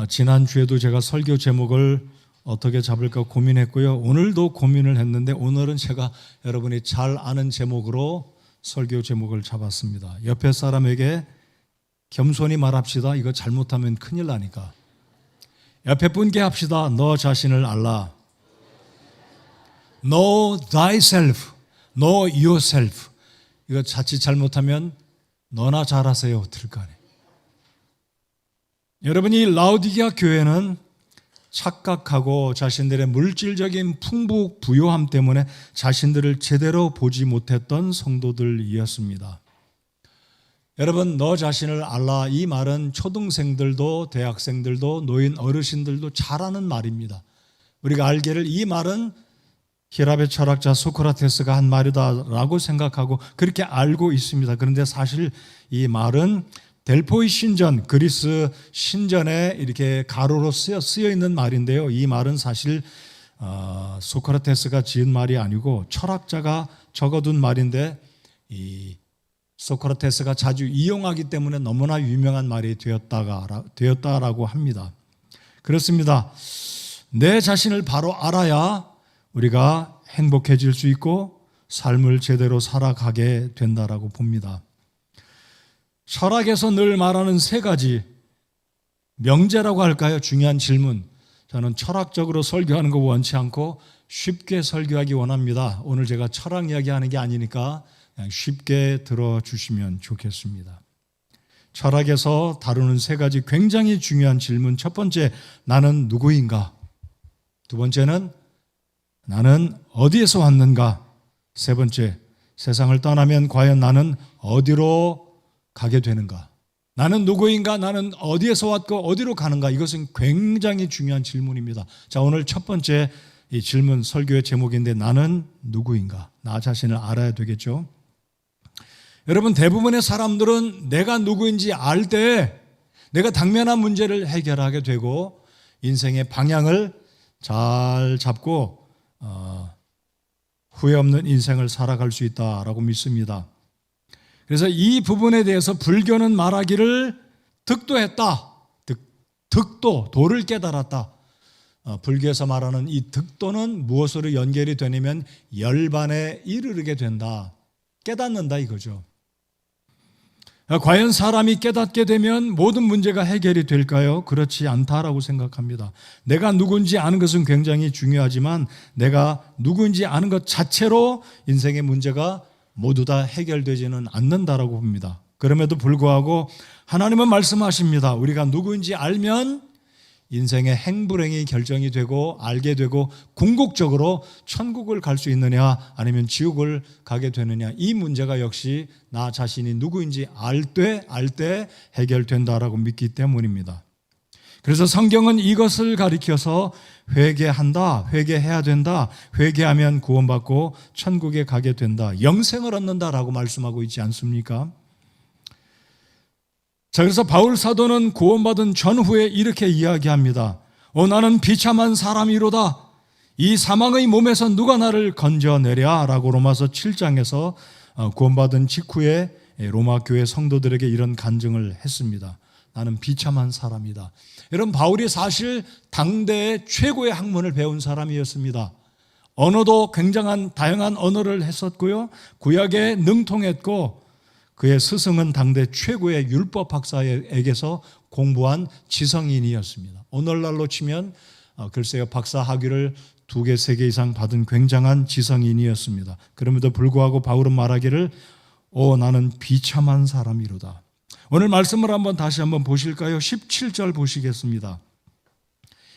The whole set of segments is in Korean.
지난주에도 제가 설교 제목을 어떻게 잡을까 고민했고요. 오늘도 고민을 했는데 오늘은 제가 여러분이 잘 아는 제목으로 설교 제목을 잡았습니다. 옆에 사람에게 겸손히 말합시다. 이거 잘못하면 큰일 나니까. 옆에 분께 합시다. 너 자신을 알라. Know thyself. Know yourself. 이거 자칫 잘못하면 너나 잘하세요. 들을 거 아니에요. 여러분이 라오디게아 교회는 착각하고 자신들의 물질적인 풍부부요함 때문에 자신들을 제대로 보지 못했던 성도들이었습니다. 여러분, 너 자신을 알라, 이 말은 초등생들도 대학생들도 노인 어르신들도 잘 아는 말입니다. 우리가 알기를 이 말은 히랍의 철학자 소크라테스가 한 말이다라고 생각하고 그렇게 알고 있습니다. 그런데 사실 이 말은 델포이 신전, 그리스 신전에 이렇게 가로로 쓰여 있는 말인데요. 이 말은 사실 소크라테스가 지은 말이 아니고 철학자가 적어둔 말인데 이 소크라테스가 자주 이용하기 때문에 너무나 유명한 말이 되었다라고 합니다. 그렇습니다. 내 자신을 바로 알아야 우리가 행복해질 수 있고 삶을 제대로 살아가게 된다라고 봅니다. 철학에서 늘 말하는 세 가지 명제라고 할까요? 중요한 질문. 저는 철학적으로 설교하는 거 원치 않고 쉽게 설교하기 원합니다. 오늘 제가 철학 이야기하는 게 아니니까 그냥 쉽게 들어주시면 좋겠습니다. 철학에서 다루는 세 가지 굉장히 중요한 질문. 첫 번째, 나는 누구인가? 두 번째는 나는 어디에서 왔는가? 세 번째, 세상을 떠나면 과연 나는 어디로 가게 되는가? 나는 누구인가? 나는 어디에서 왔고 어디로 가는가? 이것은 굉장히 중요한 질문입니다. 자, 오늘 첫 번째 이 질문 설교의 제목인데 나는 누구인가? 나 자신을 알아야 되겠죠. 여러분, 대부분의 사람들은 내가 누구인지 알 때 내가 당면한 문제를 해결하게 되고 인생의 방향을 잘 잡고 후회 없는 인생을 살아갈 수 있다라고 믿습니다. 그래서 이 부분에 대해서 불교는 말하기를 득도했다. 득도, 도를 깨달았다. 불교에서 말하는 이 득도는 무엇으로 연결이 되냐면 열반에 이르게 된다. 깨닫는다 이거죠. 과연 사람이 깨닫게 되면 모든 문제가 해결이 될까요? 그렇지 않다라고 생각합니다. 내가 누군지 아는 것은 굉장히 중요하지만 내가 누군지 아는 것 자체로 인생의 문제가 모두 다 해결되지는 않는다라고 봅니다. 그럼에도 불구하고 하나님은 말씀하십니다. 우리가 누구인지 알면 인생의 행불행이 결정이 되고 알게 되고 궁극적으로 천국을 갈 수 있느냐 아니면 지옥을 가게 되느냐, 이 문제가 역시 나 자신이 누구인지 알 때 해결된다라고 믿기 때문입니다. 그래서 성경은 이것을 가리켜서 회개한다, 회개해야 된다, 회개하면 구원받고 천국에 가게 된다, 영생을 얻는다라고 말씀하고 있지 않습니까? 자, 그래서 바울 사도는 구원받은 전후에 이렇게 이야기합니다. 나는 비참한 사람이로다. 이 사망의 몸에서 누가 나를 건져내랴 라고 로마서 7장에서 구원받은 직후에 로마 교회 성도들에게 이런 간증을 했습니다. 나는 비참한 사람이다. 여러분, 바울이 사실 당대의 최고의 학문을 배운 사람이었습니다. 언어도 굉장한 다양한 언어를 했었고요. 구약에 능통했고 그의 스승은 당대 최고의 율법 박사에게서 공부한 지성인이었습니다. 오늘날로 치면 글쎄요, 박사 학위를 2개, 3개 이상 받은 굉장한 지성인이었습니다. 그럼에도 불구하고 바울은 말하기를 나는 비참한 사람이로다. 오늘 말씀을 다시 한번 보실까요? 17절 보시겠습니다.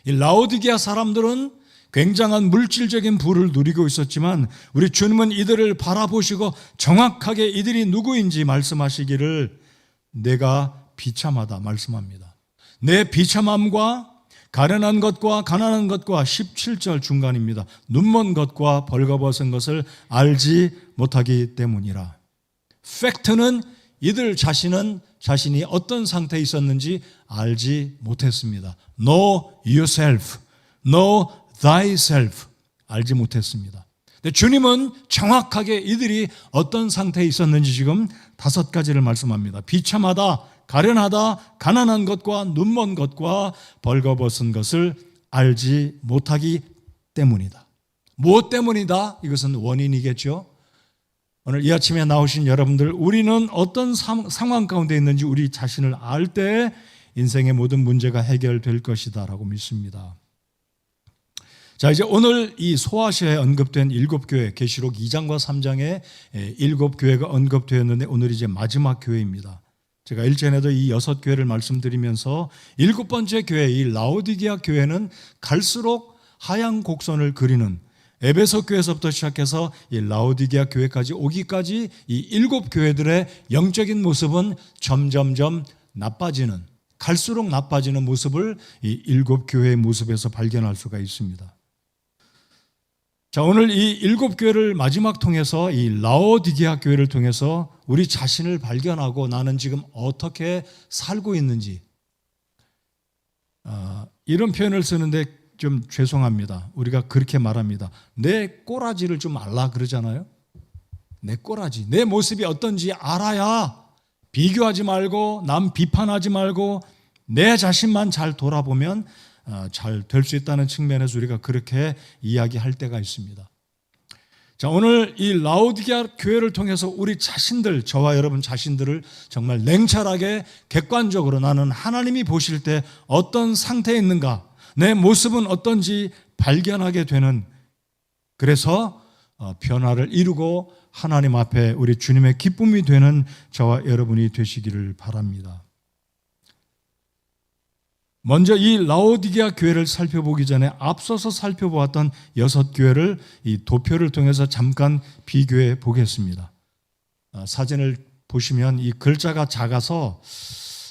이 라오디게아 사람들은 굉장한 물질적인 부를 누리고 있었지만 우리 주님은 이들을 바라보시고 정확하게 이들이 누구인지 말씀하시기를 내가 비참하다 말씀합니다. 내 비참함과 가련한 것과 가난한 것과 17절 중간입니다. 눈먼 것과 벌거벗은 것을 알지 못하기 때문이라. 팩트는 이들 자신이 어떤 상태에 있었는지 알지 못했습니다. Know yourself, know thyself. 알지 못했습니다. 근데 주님은 정확하게 이들이 어떤 상태에 있었는지 지금 5가지를 말씀합니다. 비참하다, 가련하다, 가난한 것과 눈먼 것과 벌거벗은 것을 알지 못하기 때문이다. 무엇 때문이다? 이것은 원인이겠죠. 오늘 이 아침에 나오신 여러분들, 우리는 어떤 상황 가운데 있는지 우리 자신을 알 때 인생의 모든 문제가 해결될 것이다 라고 믿습니다. 자, 이제 오늘 이 소아시아에 언급된 7교회, 계시록 2장과 3장에 7교회가 언급되었는데 오늘 이제 마지막 교회입니다. 제가 일전에도 이 6교회를 말씀드리면서 7번째 교회, 이 라오디게아 교회는 갈수록 하향 곡선을 그리는, 에베소 교회에서부터 시작해서 이 라오디게아 교회까지 오기까지 이 7교회들의 영적인 모습은 점점점 나빠지는, 갈수록 나빠지는 모습을 이 7교회의 모습에서 발견할 수가 있습니다. 자, 오늘 이 7교회를 마지막 통해서 이 라오디게아 교회를 통해서 우리 자신을 발견하고 나는 지금 어떻게 살고 있는지, 이런 표현을 쓰는데 좀 죄송합니다. 우리가 그렇게 말합니다. 내 꼬라지를 좀 알라 그러잖아요. 내 꼬라지, 내 모습이 어떤지 알아야 비교하지 말고 남 비판하지 말고 내 자신만 잘 돌아보면 잘 될 수 있다는 측면에서 우리가 그렇게 이야기할 때가 있습니다. 자, 오늘 이 라오디게아 교회를 통해서 우리 자신들, 저와 여러분 자신들을 정말 냉철하게 객관적으로 나는 하나님이 보실 때 어떤 상태에 있는가, 내 모습은 어떤지 발견하게 되는, 그래서 변화를 이루고 하나님 앞에 우리 주님의 기쁨이 되는 저와 여러분이 되시기를 바랍니다. 먼저 이 라오디게아 교회를 살펴보기 전에 앞서서 살펴보았던 6교회를 이 도표를 통해서 잠깐 비교해 보겠습니다. 사진을 보시면 이 글자가 작아서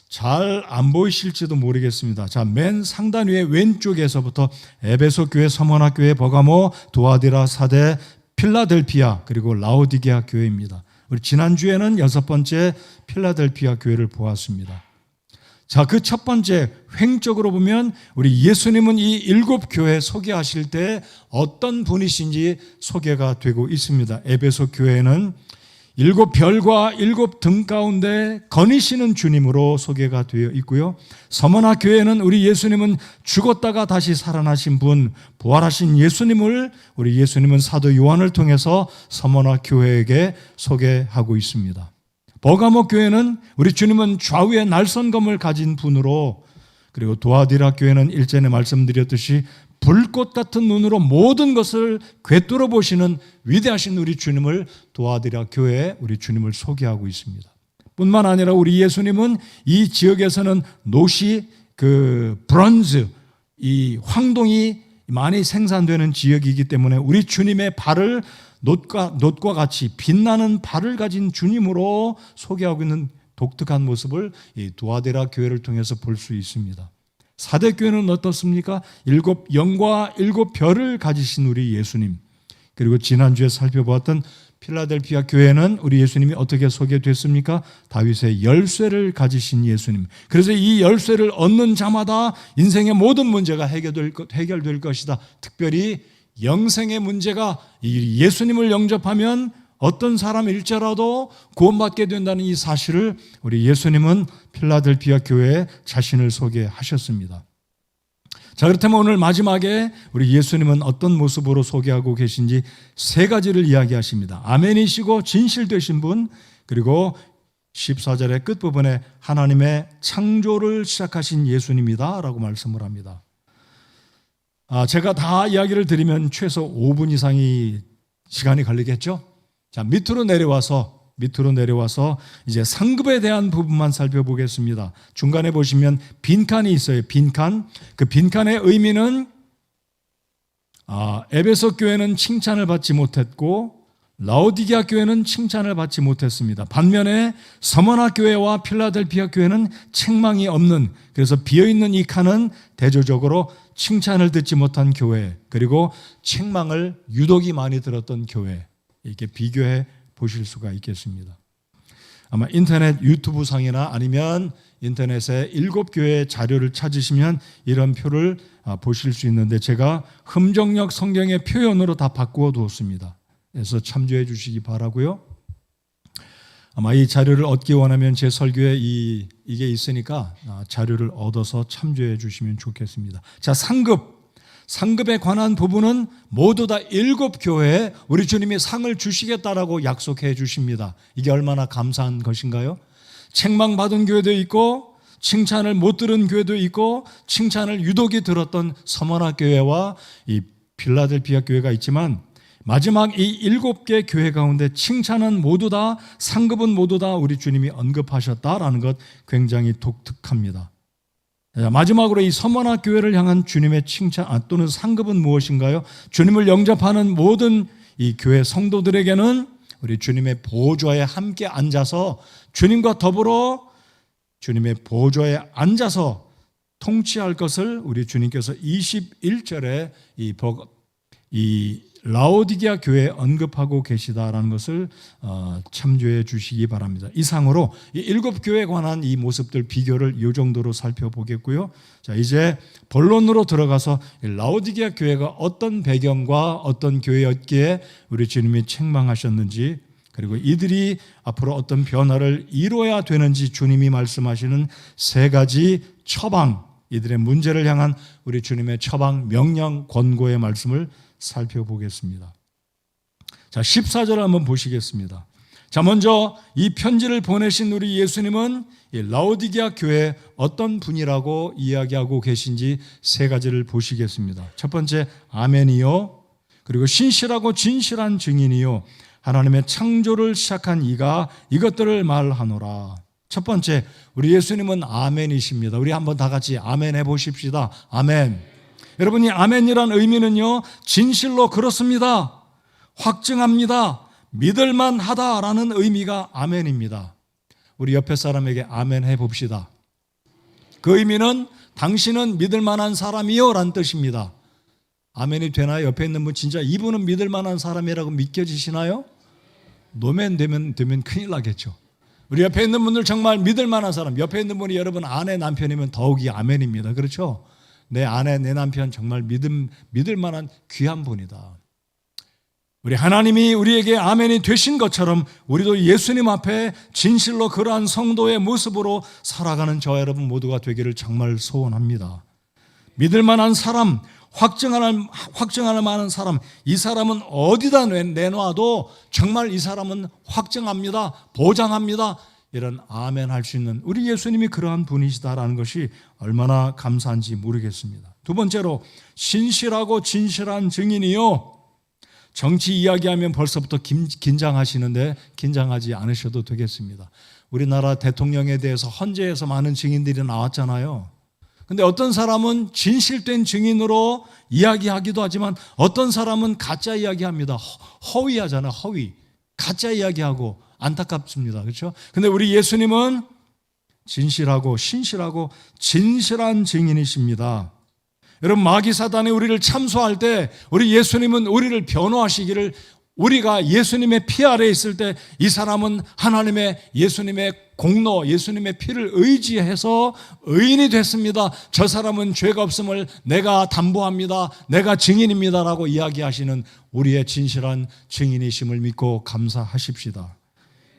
잘 안 보이실지도 모르겠습니다. 자, 맨 상단 위에 왼쪽에서부터 에베소 교회, 서머나 교회, 버가모, 두아디라, 사데, 필라델피아, 그리고 라오디게아 교회입니다. 우리 지난주에는 6번째 필라델피아 교회를 보았습니다. 자, 그 첫 번째 횡적으로 보면 우리 예수님은 이 7교회 소개하실 때 어떤 분이신지 소개가 되고 있습니다. 에베소 교회는 7별과 7등 가운데 거니시는 주님으로 소개가 되어 있고요. 서머나 교회는 우리 예수님은 죽었다가 다시 살아나신 분, 부활하신 예수님을 우리 예수님은 사도 요한을 통해서 서머나 교회에게 소개하고 있습니다. 버가모 교회는 우리 주님은 좌우에 날선검을 가진 분으로, 그리고 두아디라 교회는 일전에 말씀드렸듯이 불꽃 같은 눈으로 모든 것을 꿰뚫어 보시는 위대하신 우리 주님을 두아디라 교회에 우리 주님을 소개하고 있습니다. 뿐만 아니라 우리 예수님은 이 지역에서는 노시, 브론즈, 이 황동이 많이 생산되는 지역이기 때문에 우리 주님의 발을 놋과 같이 빛나는 발을 가진 주님으로 소개하고 있는 독특한 모습을 이 두아디라 교회를 통해서 볼 수 있습니다. 사대 교회는 어떻습니까? 7영과 7별을 가지신 우리 예수님, 그리고 지난주에 살펴보았던 필라델피아 교회는 우리 예수님이 어떻게 소개됐습니까? 다윗의 열쇠를 가지신 예수님. 그래서 이 열쇠를 얻는 자마다 인생의 모든 문제가 해결될 것이다. 특별히 영생의 문제가 이 예수님을 영접하면 어떤 사람일지라도 구원받게 된다는 이 사실을 우리 예수님은 필라델피아 교회에 자신을 소개하셨습니다. 자, 그렇다면 오늘 마지막에 우리 예수님은 어떤 모습으로 소개하고 계신지 3가지를 이야기하십니다. 아멘이시고 진실되신 분, 그리고 14절의 끝부분에 하나님의 창조를 시작하신 예수님이다 라고 말씀을 합니다. 제가 다 이야기를 드리면 최소 5분 이상이 시간이 걸리겠죠? 자, 밑으로 내려와서 이제 상급에 대한 부분만 살펴보겠습니다. 중간에 보시면 빈칸이 있어요. 빈칸. 그 빈칸의 의미는 에베소 교회는 칭찬을 받지 못했고 라오디게아 교회는 칭찬을 받지 못했습니다. 반면에 서머나 교회와 필라델피아 교회는 책망이 없는, 그래서 비어있는 이 칸은 대조적으로 칭찬을 듣지 못한 교회, 그리고 책망을 유독이 많이 들었던 교회, 이렇게 비교해 보실 수가 있겠습니다. 아마 인터넷 유튜브 상이나 아니면 인터넷에 7교회 자료를 찾으시면 이런 표를 보실 수 있는데 제가 흠정역 성경의 표현으로 다 바꾸어 두었습니다. 그래서 참조해 주시기 바라고요. 아마 이 자료를 얻기 원하면 제 설교의 이 이게 있으니까 자료를 얻어서 참조해 주시면 좋겠습니다. 자, 상급에 관한 부분은 모두 다 7교회에 우리 주님이 상을 주시겠다라고 약속해 주십니다. 이게 얼마나 감사한 것인가요? 책망받은 교회도 있고 칭찬을 못 들은 교회도 있고 칭찬을 유독이 들었던 서머나 교회와 이 필라델피아 교회가 있지만 마지막 이 7개 교회 가운데 칭찬은 모두 다, 상급은 모두 다 우리 주님이 언급하셨다라는 것 굉장히 독특합니다. 마지막으로 이 서머나 교회를 향한 주님의 칭찬 또는 상급은 무엇인가요? 주님을 영접하는 모든 이 교회 성도들에게는 우리 주님의 보좌에 함께 앉아서 주님과 더불어 주님의 보좌에 앉아서 통치할 것을 우리 주님께서 21절에 이 라오디게아 교회에 언급하고 계시다라는 것을 참조해 주시기 바랍니다. 이상으로 이 7교회에 관한 이 모습들 비교를 이 정도로 살펴보겠고요. 자, 이제 본론으로 들어가서 라오디게아 교회가 어떤 배경과 어떤 교회였기에 우리 주님이 책망하셨는지, 그리고 이들이 앞으로 어떤 변화를 이루어야 되는지 주님이 말씀하시는 3가지 처방, 이들의 문제를 향한 우리 주님의 처방, 명령, 권고의 말씀을 살펴보겠습니다. 자, 14절을 한번 보시겠습니다. 자, 먼저 이 편지를 보내신 우리 예수님은 이 라오디게아 교회에 어떤 분이라고 이야기하고 계신지 3가지를 보시겠습니다. 첫 번째, 아멘이요. 그리고 신실하고 진실한 증인이요. 하나님의 창조를 시작한 이가 이것들을 말하노라. 첫 번째, 우리 예수님은 아멘이십니다. 우리 한번 다 같이 아멘 해보십시다. 아멘. 여러분, 이 아멘이란 의미는요, 진실로 그렇습니다, 확증합니다, 믿을만 하다라는 의미가 아멘입니다. 우리 옆에 사람에게 아멘 해봅시다. 그 의미는 당신은 믿을만한 사람이요 라는 뜻입니다. 아멘이 되나요? 옆에 있는 분 진짜 이분은 믿을만한 사람이라고 믿겨지시나요? 노멘 되면 큰일 나겠죠. 우리 옆에 있는 분들 정말 믿을만한 사람, 옆에 있는 분이 여러분 아내 남편이면 더욱이 아멘입니다. 그렇죠? 내 아내, 내 남편 정말 믿을 만한 귀한 분이다. 우리 하나님이 우리에게 아멘이 되신 것처럼 우리도 예수님 앞에 진실로 그러한 성도의 모습으로 살아가는 저와 여러분 모두가 되기를 정말 소원합니다. 믿을 만한 사람, 확증할 만한 사람, 이 사람은 어디다 내놔도 정말 이 사람은 확증합니다, 보장합니다, 이런 아멘 할 수 있는 우리 예수님이 그러한 분이시다라는 것이 얼마나 감사한지 모르겠습니다. 두 번째로, 신실하고 진실한 증인이요. 정치 이야기하면 벌써부터 긴장하시는데 긴장하지 않으셔도 되겠습니다. 우리나라 대통령에 대해서 헌재에서 많은 증인들이 나왔잖아요. 근데 어떤 사람은 진실된 증인으로 이야기하기도 하지만 어떤 사람은 가짜 이야기합니다. 허위하잖아요. 허위. 가짜 이야기하고 안타깝습니다. 그렇죠? 근데 우리 예수님은 진실하고 신실하고 진실한 증인이십니다. 여러분, 마귀 사단이 우리를 참소할 때 우리 예수님은 우리를 변호하시기를, 우리가 예수님의 피 아래에 있을 때 이 사람은 하나님의 예수님의 공로, 예수님의 피를 의지해서 의인이 됐습니다, 저 사람은 죄가 없음을 내가 담보합니다, 내가 증인입니다라고 이야기하시는 우리의 진실한 증인이심을 믿고 감사하십시다.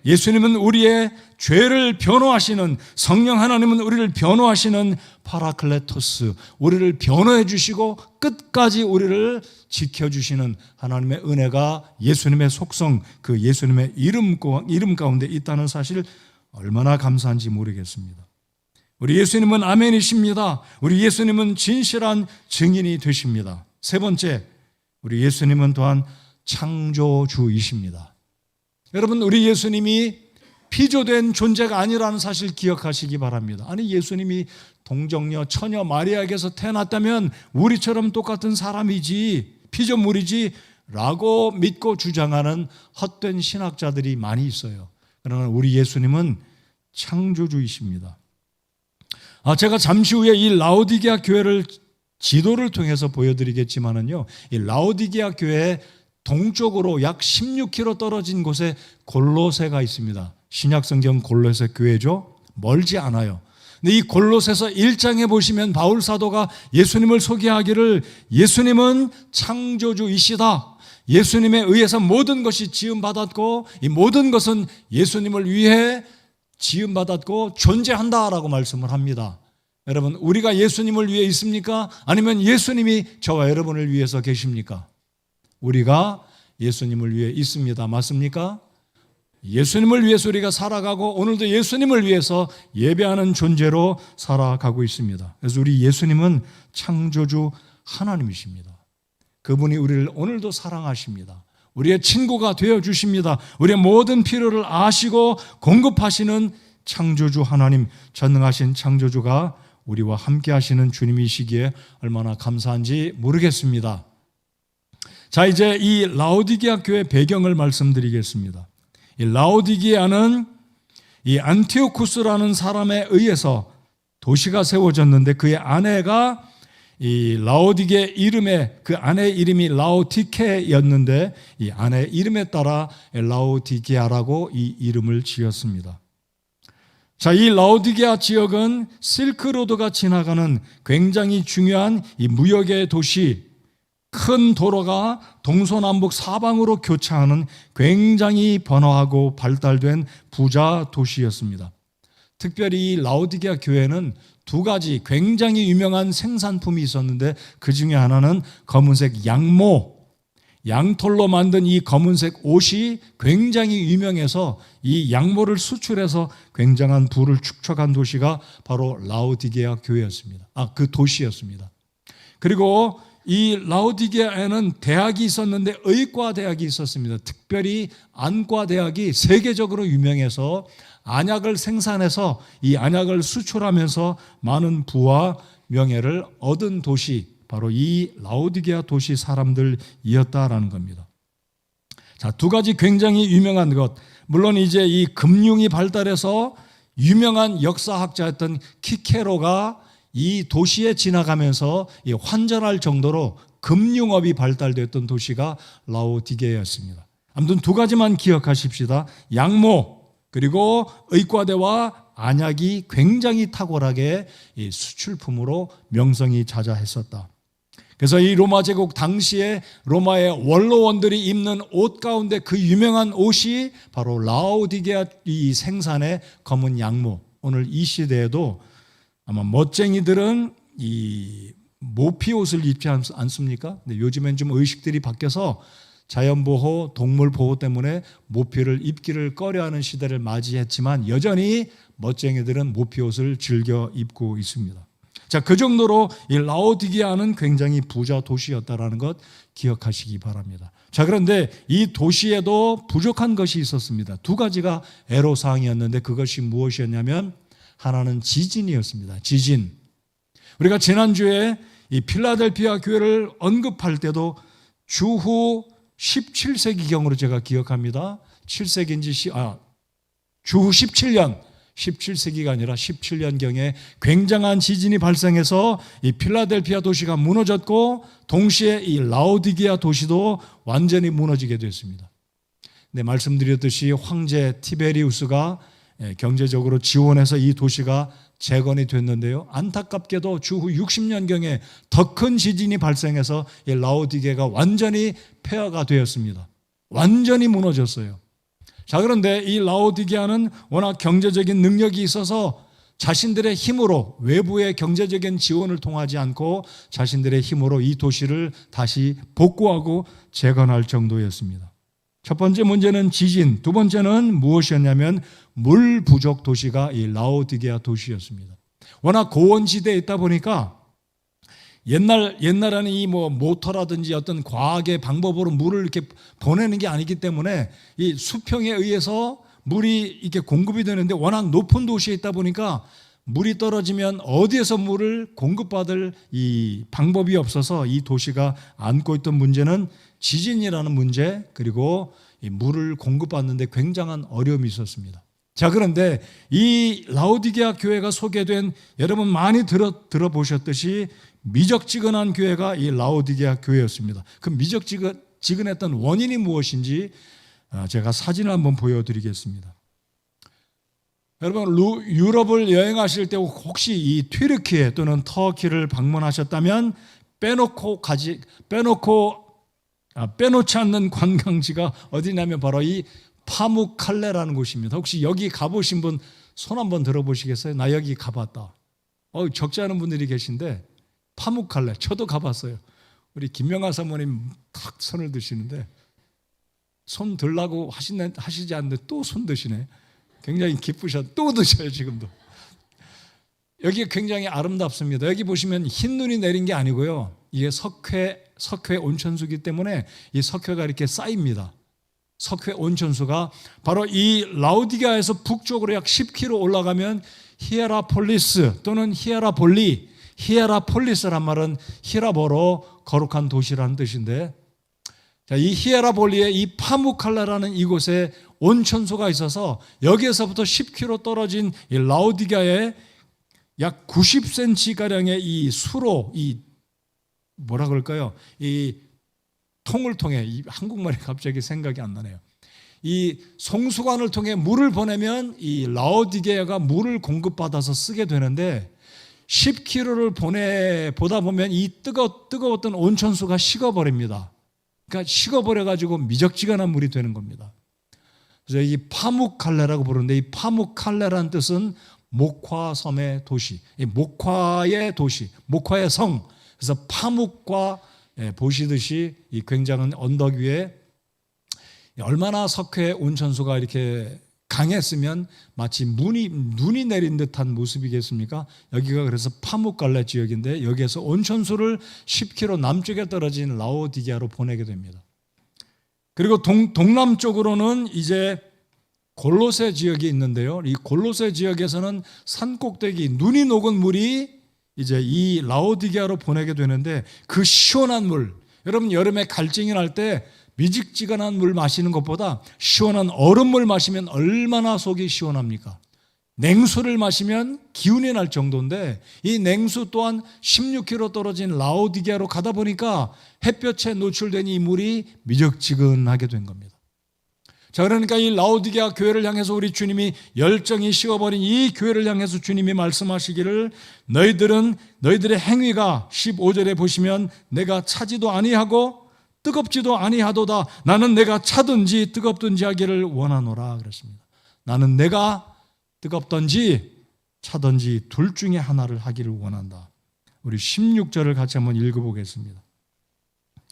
예수님은 우리의 죄를 변호하시는, 성령 하나님은 우리를 변호하시는 파라클레토스, 우리를 변호해 주시고 끝까지 우리를 지켜주시는 하나님의 은혜가 예수님의 속성, 그 예수님의 이름 가운데 있다는 사실 얼마나 감사한지 모르겠습니다. 우리 예수님은 아멘이십니다. 우리 예수님은 진실한 증인이 되십니다. 세 번째, 우리 예수님은 또한 창조주이십니다. 여러분, 우리 예수님이 피조된 존재가 아니라는 사실 기억하시기 바랍니다. 아니, 예수님이 동정녀 처녀 마리아에게서 태어났다면 우리처럼 똑같은 사람이지, 피조물이지 라고 믿고 주장하는 헛된 신학자들이 많이 있어요. 그러나 우리 예수님은 창조주이십니다. 제가 잠시 후에 이 라오디게아 교회를 지도를 통해서 보여드리겠지만은요, 이 라오디게아 교회에 동쪽으로 약 16km 떨어진 곳에 골로새가 있습니다. 신약성경 골로새 교회죠. 멀지 않아요. 근데 이 골로새서 1장에 보시면 바울 사도가 예수님을 소개하기를, 예수님은 창조주이시다, 예수님에 의해서 모든 것이 지음받았고 이 모든 것은 예수님을 위해 지음받았고 존재한다라고 말씀을 합니다. 여러분, 우리가 예수님을 위해 있습니까? 아니면 예수님이 저와 여러분을 위해서 계십니까? 우리가 예수님을 위해 있습니다. 맞습니까? 예수님을 위해서 우리가 살아가고 오늘도 예수님을 위해서 예배하는 존재로 살아가고 있습니다. 그래서 우리 예수님은 창조주 하나님이십니다. 그분이 우리를 오늘도 사랑하십니다. 우리의 친구가 되어주십니다. 우리의 모든 필요를 아시고 공급하시는 창조주 하나님, 전능하신 창조주가 우리와 함께 하시는 주님이시기에 얼마나 감사한지 모르겠습니다. 자, 이제 이 라오디게아 교회 배경을 말씀드리겠습니다. 이 라오디게아는 이 안티오쿠스라는 사람에 의해서 도시가 세워졌는데 그의 아내가 이 라오디게 이름에 그 아내의 이름이 라오디케였는데 이 아내의 이름에 따라 라오디게아라고 이 이름을 지었습니다. 자, 이 라오디게아 지역은 실크로드가 지나가는 굉장히 중요한 이 무역의 도시, 큰 도로가 동서남북 사방으로 교차하는 굉장히 번화하고 발달된 부자 도시였습니다. 특별히 이 라오디게아 교회는 두 가지 굉장히 유명한 생산품이 있었는데 그 중에 하나는 검은색 양모, 양털로 만든 이 검은색 옷이 굉장히 유명해서 이 양모를 수출해서 굉장한 부를 축적한 도시가 바로 라오디게아 교회였습니다. 그 도시였습니다. 그리고 이 라오디게아에는 대학이 있었는데 의과 대학이 있었습니다. 특별히 안과 대학이 세계적으로 유명해서 안약을 생산해서 이 안약을 수출하면서 많은 부와 명예를 얻은 도시, 바로 이 라오디게아 도시 사람들이었다라는 겁니다. 자, 두 가지 굉장히 유명한 것, 물론 이제 이 금융이 발달해서 유명한 역사학자였던 키케로가 이 도시에 지나가면서 환전할 정도로 금융업이 발달됐던 도시가 라오디게아였습니다. 아무튼 두 가지만 기억하십시다. 양모 그리고 의과대와 안약이 굉장히 탁월하게 수출품으로 명성이 자자했었다. 그래서 이 로마 제국 당시에 로마의 원로원들이 입는 옷 가운데 그 유명한 옷이 바로 라오디게아 이 생산의 검은 양모. 오늘 이 시대에도 아마 멋쟁이들은 이 모피 옷을 입지 않습니까? 근데 요즘엔 좀 의식들이 바뀌어서 자연보호, 동물보호 때문에 모피를 입기를 꺼려하는 시대를 맞이했지만 여전히 멋쟁이들은 모피 옷을 즐겨 입고 있습니다. 자, 그 정도로 이 라오디게아는 굉장히 부자 도시였다라는 것 기억하시기 바랍니다. 자, 그런데 이 도시에도 부족한 것이 있었습니다. 두 가지가 애로사항이었는데 그것이 무엇이었냐면 하나는 지진이었습니다. 지진. 우리가 지난주에 이 필라델피아 교회를 언급할 때도 주후 17세기경으로 제가 기억합니다. 7세기인지 주후 17년, 17세기가 아니라 17년경에 굉장한 지진이 발생해서 이 필라델피아 도시가 무너졌고 동시에 이 라오디게아 도시도 완전히 무너지게 됐습니다. 네, 말씀드렸듯이 황제 티베리우스가 경제적으로 지원해서 이 도시가 재건이 됐는데요. 안타깝게도 주후 60년경에 더 큰 지진이 발생해서 이 라오디게아가 완전히 폐허가 되었습니다. 완전히 무너졌어요. 자, 그런데 이 라오디게아는 워낙 경제적인 능력이 있어서 자신들의 힘으로 외부의 경제적인 지원을 통하지 않고 자신들의 힘으로 이 도시를 다시 복구하고 재건할 정도였습니다. 첫 번째 문제는 지진, 두 번째는 무엇이었냐면 물 부족 도시가 이 라오디게아 도시였습니다. 워낙 고원지대에 있다 보니까 옛날에는 이 모터라든지 어떤 과학의 방법으로 물을 이렇게 보내는 게 아니기 때문에 이 수평에 의해서 물이 이렇게 공급이 되는데 워낙 높은 도시에 있다 보니까 물이 떨어지면 어디에서 물을 공급받을 이 방법이 없어서 이 도시가 안고 있던 문제는 지진이라는 문제, 그리고 이 물을 공급받는데 굉장한 어려움이 있었습니다. 자, 그런데 이 라오디게아 교회가 소개된, 여러분 많이 들어보셨듯이 미적지근한 교회가 이 라오디게아 교회였습니다. 그 미적지근했던 원인이 무엇인지 제가 사진을 한번 보여드리겠습니다. 여러분, 유럽을 여행하실 때 혹시 이 튀르키예 또는 터키를 방문하셨다면 빼놓지 않는 관광지가 어디냐면 바로 이 파묵칼레라는 곳입니다. 혹시 여기 가보신 분 손 한번 들어보시겠어요? 나 여기 가봤다. 적지 않은 분들이 계신데 파묵칼레 저도 가봤어요. 우리 김명아 사모님 탁 손을 드시는데 손 들라고 하시지 않는데 또 손 드시네. 굉장히 기쁘셔. 또 드셔요 지금도. 여기 굉장히 아름답습니다. 여기 보시면 흰 눈이 내린 게 아니고요. 이게 석회 온천수기 때문에 이 석회가 이렇게 쌓입니다. 석회 온천수가 바로 이 라오디게아에서 북쪽으로 약 10km 올라가면 히에라폴리스 또는 히에라폴리스란 말은 히라보로 거룩한 도시라는 뜻인데, 자, 이 히에라볼리에 이 파무칼라라는 이곳에 온천수가 있어서 여기에서부터 10km 떨어진 이 라오디게아에 약 90cm가량의 이 수로, 이 뭐라 그럴까요? 이 통을 통해, 이 한국말이 갑자기 생각이 안 나네요. 이 송수관을 통해 물을 보내면 이 라오디게아가 물을 공급받아서 쓰게 되는데 10km를 보다 보면 이 뜨거웠던 온천수가 식어버립니다. 그러니까 식어버려가지고 미적지근한 물이 되는 겁니다. 그래서 이 파묵칼레라고 부르는데, 이 파묵칼레라는 뜻은 목화섬의 도시, 이 목화의 도시, 목화의 성. 그래서 파묵과 보시듯이 이 굉장한 언덕 위에 얼마나 석회 온천수가 이렇게 강했으면 마치 눈이 내린 듯한 모습이겠습니까? 여기가 그래서 파묵갈레 지역인데 여기에서 온천수를 10km 남쪽에 떨어진 라오디게아로 보내게 됩니다. 그리고 동남쪽으로는 이제 골로새 지역이 있는데요. 이 골로새 지역에서는 산꼭대기 눈이 녹은 물이 이제 이 라오디게아로 보내게 되는데, 그 시원한 물, 여러분 여름에 갈증이 날 때 미직지근한 물 마시는 것보다 시원한 얼음물 마시면 얼마나 속이 시원합니까? 냉수를 마시면 기운이 날 정도인데 이 냉수 또한 16km 떨어진 라오디게아로 가다 보니까 햇볕에 노출된 이 물이 미적지근하게 된 겁니다. 자, 그러니까 이 라오디게아 교회를 향해서 우리 주님이 열정이 식어버린 이 교회를 향해서 주님이 말씀하시기를, 너희들의 행위가 15절에 보시면 내가 차지도 아니하고 뜨겁지도 아니하도다. 나는 내가 차든지 뜨겁든지 하기를 원하노라 그랬습니다. 나는 내가 뜨겁든지 차든지 둘 중에 하나를 하기를 원한다. 우리 16절을 같이 한번 읽어보겠습니다.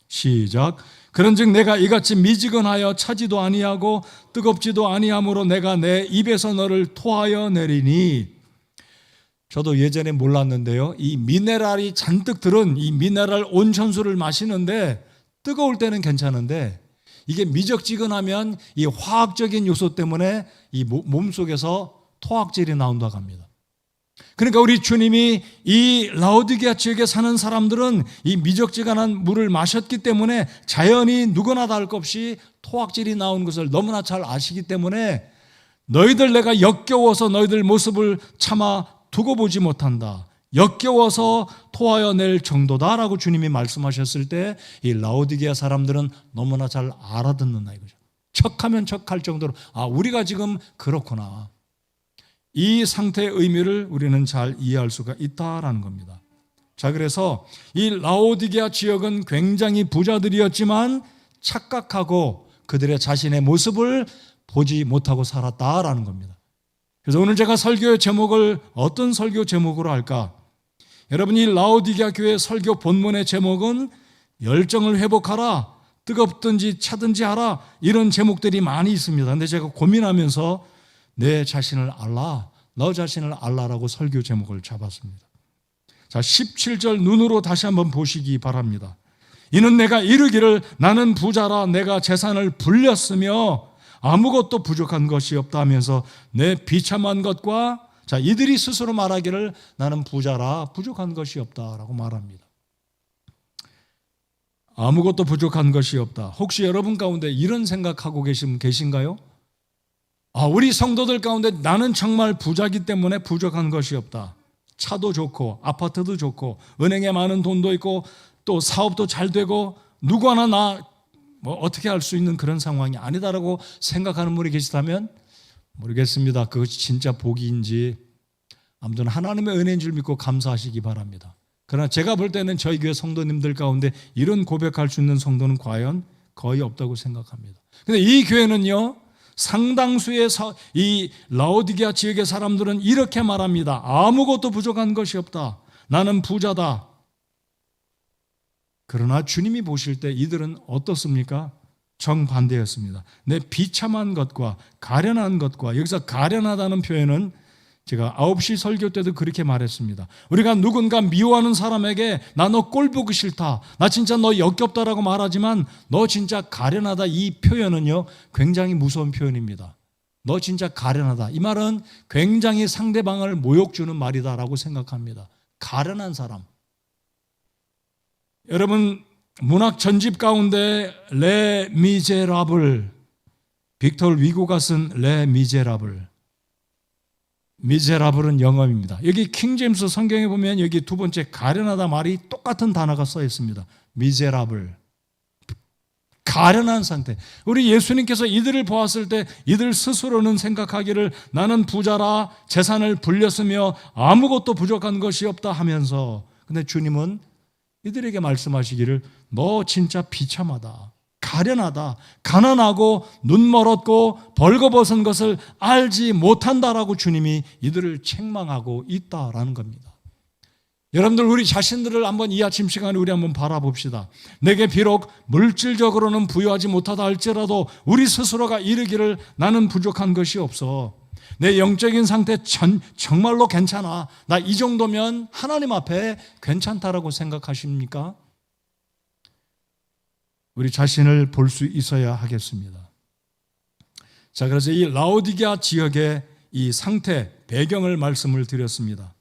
시작. 그런즉 내가 이같이 미지근하여 차지도 아니하고 뜨겁지도 아니하므로 내가 내 입에서 너를 토하여 내리니. 저도 예전에 몰랐는데요, 이 미네랄이 잔뜩 들은 이 미네랄 온천수를 마시는데 뜨거울 때는 괜찮은데 이게 미적지근하면 이 화학적인 요소 때문에 이 몸속에서 토악질이 나온다고 합니다. 그러니까 우리 주님이 이 라오디게아 지역에 사는 사람들은 이 미적지근한 물을 마셨기 때문에 자연히 누구나 다를 것 없이 토악질이 나오는 것을 너무나 잘 아시기 때문에 너희들 내가 역겨워서 너희들 모습을 차마 두고 보지 못한다. 역겨워서 토하여 낼 정도다라고 주님이 말씀하셨을 때 이 라오디게아 사람들은 너무나 잘 알아듣는다 이거죠. 척하면 척할 정도로 우리가 지금 그렇구나. 이 상태의 의미를 우리는 잘 이해할 수가 있다라는 겁니다. 자, 그래서 이 라오디게아 지역은 굉장히 부자들이었지만 착각하고 그들의 자신의 모습을 보지 못하고 살았다라는 겁니다. 그래서 오늘 제가 설교의 제목을 어떤 설교 제목으로 할까? 여러분, 이 라오디게아 교회 설교 본문의 제목은 열정을 회복하라, 뜨겁든지 차든지 하라, 이런 제목들이 많이 있습니다. 그런데 제가 고민하면서 내 자신을 알라, 너 자신을 알라라고 설교 제목을 잡았습니다. 자, 17절 눈으로 다시 한번 보시기 바랍니다. 이는 내가 이르기를 나는 부자라 내가 재산을 불렸으며 아무것도 부족한 것이 없다 하면서 내 비참한 것과, 자, 이들이 스스로 말하기를 나는 부자라 부족한 것이 없다라고 말합니다. 아무것도 부족한 것이 없다. 혹시 여러분 가운데 이런 생각하고 계신가요? 우리 성도들 가운데 나는 정말 부자기 때문에 부족한 것이 없다. 차도 좋고 아파트도 좋고 은행에 많은 돈도 있고 또 사업도 잘 되고 누구 하나 나 어떻게 할 수 있는 그런 상황이 아니다라고 생각하는 분이 계시다면 모르겠습니다. 그것이 진짜 복인지 아무튼 하나님의 은혜인 줄 믿고 감사하시기 바랍니다. 그러나 제가 볼 때는 저희 교회 성도님들 가운데 이런 고백할 수 있는 성도는 과연 거의 없다고 생각합니다. 근데 이 교회는요, 상당수의 이 라오디게아 지역의 사람들은 이렇게 말합니다. 아무것도 부족한 것이 없다. 나는 부자다. 그러나 주님이 보실 때 이들은 어떻습니까? 정반대였습니다. 내 비참한 것과 가련한 것과, 여기서 가련하다는 표현은 제가 9시 설교 때도 그렇게 말했습니다. 우리가 누군가 미워하는 사람에게 나 너 꼴 보기 싫다, 나 진짜 너 역겹다라고 말하지만 너 진짜 가련하다, 이 표현은요 굉장히 무서운 표현입니다. 너 진짜 가련하다, 이 말은 굉장히 상대방을 모욕 주는 말이다라고 생각합니다. 가련한 사람. 여러분, 문학 전집 가운데 레 미제라블, 빅터 위고가 쓴 레 미제라블, 미제라블은 영어입니다. 여기 킹제임스 성경에 보면 여기 두 번째 가련하다 말이 똑같은 단어가 써 있습니다. 미제라블, 가련한 상태. 우리 예수님께서 이들을 보았을 때 이들 스스로는 생각하기를 나는 부자라, 재산을 불렸으며 아무것도 부족한 것이 없다 하면서, 근데 주님은 이들에게 말씀하시기를 너 진짜 비참하다, 가련하다, 가난하고 눈멀었고 벌거벗은 것을 알지 못한다라고 주님이 이들을 책망하고 있다라는 겁니다. 여러분들, 우리 자신들을 한번 이 아침 시간에 우리 한번 바라봅시다. 내게 비록 물질적으로는 부유하지 못하다 할지라도 우리 스스로가 이르기를 나는 부족한 것이 없어, 내 영적인 상태 정말로 괜찮아, 나 이 정도면 하나님 앞에 괜찮다라고 생각하십니까? 우리 자신을 볼 수 있어야 하겠습니다. 자, 그래서 이 라오디게아 지역의 이 상태, 배경을 말씀을 드렸습니다.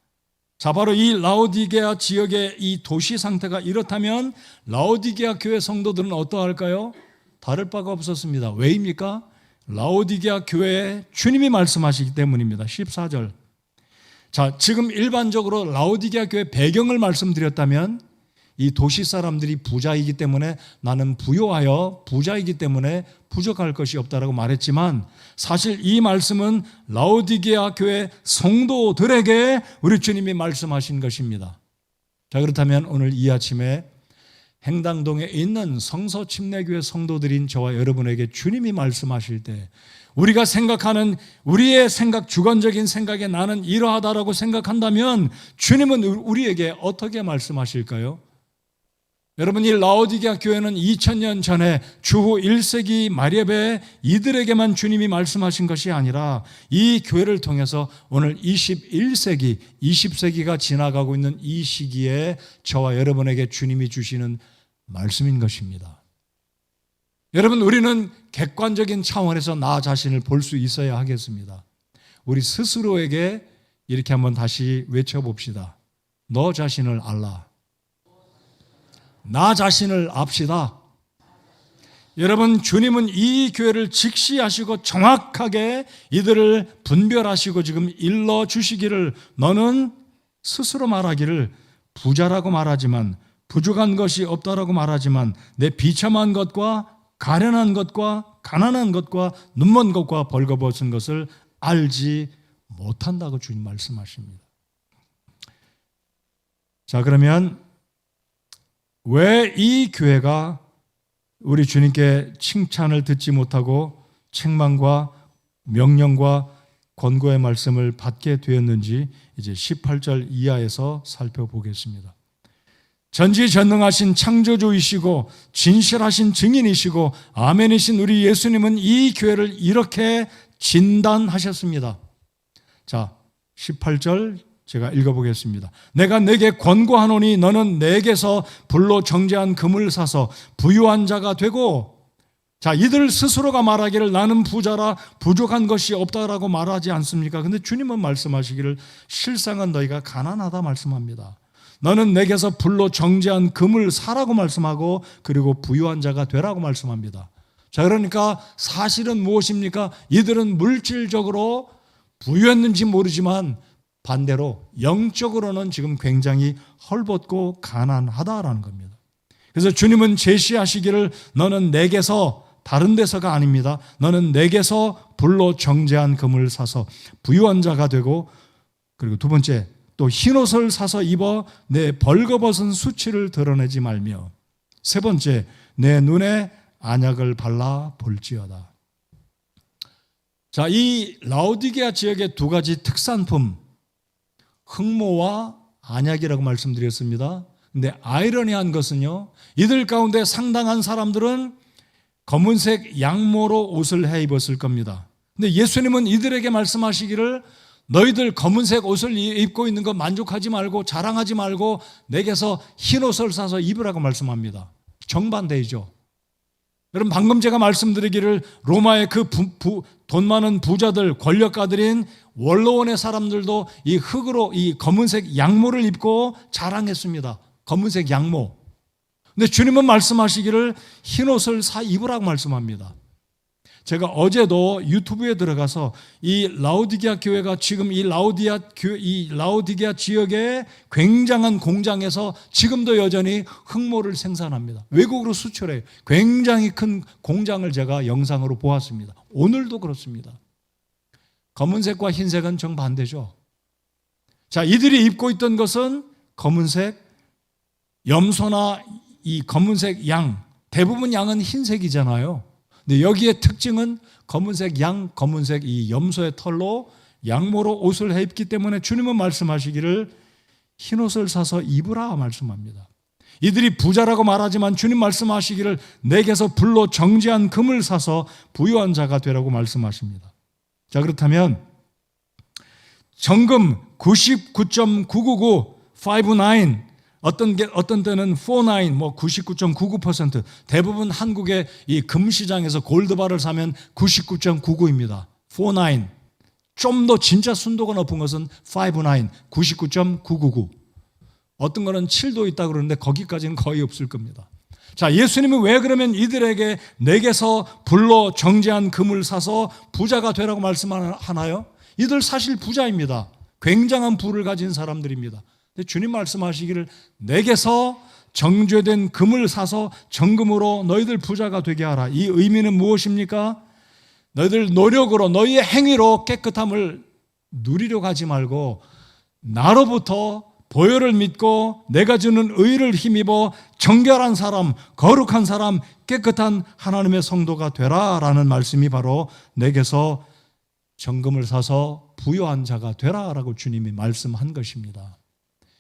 자, 바로 이 라오디게아 지역의 이 도시 상태가 이렇다면 라오디게아 교회 성도들은 어떠할까요? 다를 바가 없었습니다. 왜입니까? 라오디게아 교회에 주님이 말씀하시기 때문입니다. 14절. 자, 지금 일반적으로 라오디게아 교회 배경을 말씀드렸다면 이 도시 사람들이 부자이기 때문에 나는 부요하여 부자이기 때문에 부족할 것이 없다라고 말했지만, 사실 이 말씀은 라오디게아 교회 성도들에게 우리 주님이 말씀하신 것입니다. 자, 그렇다면 오늘 이 아침에 행당동에 있는 성서침례교회 성도들인 저와 여러분에게 주님이 말씀하실 때 우리가 생각하는 우리의 생각, 주관적인 생각에 나는 이러하다라고 생각한다면 주님은 우리에게 어떻게 말씀하실까요? 여러분, 이 라오디게아 교회는 2000년 전에 주후 1세기 말예배에 이들에게만 주님이 말씀하신 것이 아니라 이 교회를 통해서 오늘 21세기, 20세기가 지나가고 있는 이 시기에 저와 여러분에게 주님이 주시는 말씀인 것입니다. 여러분, 우리는 객관적인 차원에서 나 자신을 볼 수 있어야 하겠습니다. 우리 스스로에게 이렇게 한번 다시 외쳐봅시다. 너 자신을 알라. 나 자신을 압시다. 여러분, 주님은 이 교회를 직시하시고 정확하게 이들을 분별하시고 지금 일러주시기를, 너는 스스로 말하기를 부자라고 말하지만, 부족한 것이 없다라고 말하지만 내 비참한 것과 가련한 것과 가난한 것과 눈먼 것과 벌거벗은 것을 알지 못한다고 주님 말씀하십니다. 자, 그러면 왜 이 교회가 우리 주님께 칭찬을 듣지 못하고 책망과 명령과 권고의 말씀을 받게 되었는지 이제 18절 이하에서 살펴보겠습니다. 전지전능하신 창조주이시고 진실하신 증인이시고 아멘이신 우리 예수님은 이 교회를 이렇게 진단하셨습니다. 자, 18절 제가 읽어보겠습니다. 내가 내게 권고하노니 너는 내게서 불로 정제한 금을 사서 부유한 자가 되고, 자, 이들 스스로가 말하기를 나는 부자라 부족한 것이 없다라고 말하지 않습니까? 근데 주님은 말씀하시기를 실상은 너희가 가난하다 말씀합니다. 너는 내게서 불로 정제한 금을 사라고 말씀하고 그리고 부유한 자가 되라고 말씀합니다. 자, 그러니까 사실은 무엇입니까? 이들은 물질적으로 부유했는지 모르지만 반대로 영적으로는 지금 굉장히 헐벗고 가난하다라는 겁니다. 그래서 주님은 제시하시기를 너는 내게서, 다른 데서가 아닙니다, 너는 내게서 불로 정제한 금을 사서 부유한 자가 되고, 그리고 두 번째 또 흰옷을 사서 입어 내 벌거벗은 수치를 드러내지 말며, 세 번째 내 눈에 안약을 발라 볼지어다. 자, 이 라오디게아 지역의 두 가지 특산품, 흑모와 안약이라고 말씀드렸습니다. 근데 아이러니한 것은요, 이들 가운데 상당한 사람들은 검은색 양모로 옷을 해 입었을 겁니다. 근데 예수님은 이들에게 말씀하시기를 너희들 검은색 옷을 입고 있는 거 만족하지 말고 자랑하지 말고 내게서 흰 옷을 사서 입으라고 말씀합니다. 정반대이죠. 여러분, 방금 제가 말씀드리기를 로마의 그 돈 많은 부자들, 권력가들인 원로원의 사람들도 이 흙으로 이 검은색 양모를 입고 자랑했습니다. 검은색 양모. 근데 주님은 말씀하시기를 흰 옷을 사 입으라고 말씀합니다. 제가 어제도 유튜브에 들어가서 이 라오디게아 교회가 지금 이 라오디게아 지역의 굉장한 공장에서 지금도 여전히 흑모를 생산합니다. 외국으로 수출해요. 굉장히 큰 공장을 제가 영상으로 보았습니다. 오늘도 그렇습니다. 검은색과 흰색은 정반대죠. 자, 이들이 입고 있던 것은 검은색, 염소나 이 검은색 양, 대부분 양은 흰색이잖아요. 근데 여기에 특징은 검은색 양, 검은색 이 염소의 털로 양모로 옷을 해 입기 때문에 주님은 말씀하시기를 흰 옷을 사서 입으라 말씀합니다. 이들이 부자라고 말하지만 주님 말씀하시기를 내게서 불로 정지한 금을 사서 부유한 자가 되라고 말씀하십니다. 자, 그렇다면 정금 99.999, 59, 어떤 때는 49, 99.99%, 대부분 한국의 이 금시장에서 골드바를 사면 99.99입니다. 49. 좀 더 진짜 순도가 높은 것은 59, 99.999. 어떤 거는 7도 있다고 그러는데 거기까지는 거의 없을 겁니다. 자, 예수님은 왜 그러면 이들에게 내게서 불로 정제한 금을 사서 부자가 되라고 말씀하나요? 이들 사실 부자입니다. 굉장한 부를 가진 사람들입니다. 주님 말씀하시기를 내게서 정죄된 금을 사서 정금으로 너희들 부자가 되게 하라. 이 의미는 무엇입니까? 너희들 노력으로 너희의 행위로 깨끗함을 누리려고 하지 말고 나로부터 보혈을 믿고 내가 주는 의를 힘입어 정결한 사람, 거룩한 사람, 깨끗한 하나님의 성도가 되라라는 말씀이 바로 내게서 정금을 사서 부유한 자가 되라라고 주님이 말씀한 것입니다.